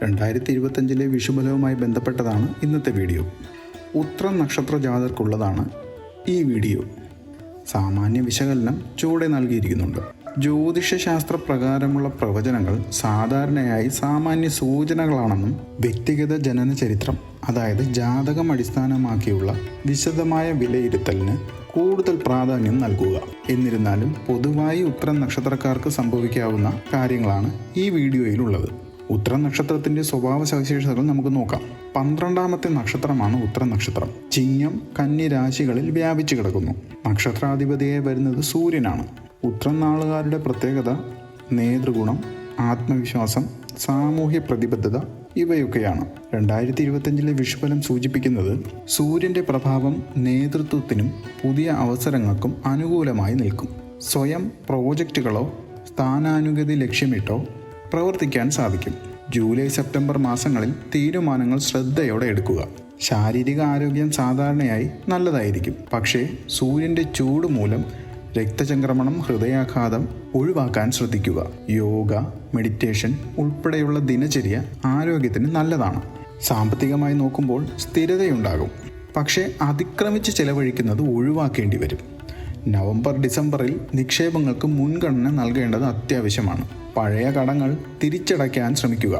2025 വിഷുബലവുമായി ബന്ധപ്പെട്ടതാണ് ഇന്നത്തെ വീഡിയോ. ഉത്രം നക്ഷത്ര ജാതർക്കുള്ളതാണ് ഈ വീഡിയോ. സാമാന്യ വിശകലനം ചുവടെ നൽകിയിരിക്കുന്നുണ്ട്. ജ്യോതിഷശാസ്ത്ര പ്രകാരമുള്ള പ്രവചനങ്ങൾ സാധാരണയായി സാമാന്യ സൂചനകളാണെന്നും വ്യക്തിഗത ജനന ചരിത്രം, അതായത് ജാതകം അടിസ്ഥാനമാക്കിയുള്ള വിശദമായ വിലയിരുത്തലിന് കൂടുതൽ പ്രാധാന്യം നൽകുക. എന്നിരുന്നാലും പൊതുവായി ഉത്രം നക്ഷത്രക്കാർക്ക് സംഭവിക്കാവുന്ന കാര്യങ്ങളാണ് ഈ വീഡിയോയിലുള്ളത്. ഉത്രം നക്ഷത്രത്തിന്റെ സ്വഭാവ സവിശേഷതകൾ നമുക്ക് നോക്കാം. 12ാമത്തെ നക്ഷത്രമാണ് ഉത്രം നക്ഷത്രം. ചിങ്ങം, കന്നി രാശികളിൽ വ്യാപിച്ചു കിടക്കുന്നു. നക്ഷത്രാധിപതിയായി വരുന്നത് സൂര്യനാണ്. ഉത്രം നാളുകാരുടെ പ്രത്യേകത നേതൃഗുണം, ആത്മവിശ്വാസം, സാമൂഹ്യ പ്രതിബദ്ധത ഇവയൊക്കെയാണ്. 2025 വിഷുഫലം സൂചിപ്പിക്കുന്നത് സൂര്യന്റെ പ്രഭാവം നേതൃത്വത്തിനും പുതിയ അവസരങ്ങൾക്കും അനുകൂലമായി നിൽക്കും. സ്വയം പ്രോജക്റ്റുകളോ സ്ഥാനാനുഗതി ലക്ഷ്യമിട്ടോ പ്രവർത്തിക്കാൻ സാധിക്കും. ജൂലൈ സെപ്റ്റംബർ മാസങ്ങളിൽ തീരുമാനങ്ങൾ ശ്രദ്ധയോടെ എടുക്കുക. ശാരീരിക ആരോഗ്യം സാധാരണയായി നല്ലതായിരിക്കും. പക്ഷേ സൂര്യന്റെ ചൂട് മൂലം രക്തചംക്രമണം, ഹൃദയാഘാതം ഒഴിവാക്കാൻ ശ്രദ്ധിക്കുക. യോഗ, മെഡിറ്റേഷൻ ഉൾപ്പെടെയുള്ള ദിനചര്യ ആരോഗ്യത്തിന് നല്ലതാണ്. സാമ്പത്തികമായി നോക്കുമ്പോൾ സ്ഥിരതയുണ്ടാകും. പക്ഷേ അതിക്രമിച്ച് ചെലവഴിക്കുന്നത് ഒഴിവാക്കേണ്ടി വരും. നവംബർ ഡിസംബറിൽ നിക്ഷേപങ്ങൾക്ക് മുൻഗണന നൽകേണ്ടത് അത്യാവശ്യമാണ്. പഴയ കടങ്ങൾ തിരിച്ചടയ്ക്കാൻ ശ്രമിക്കുക.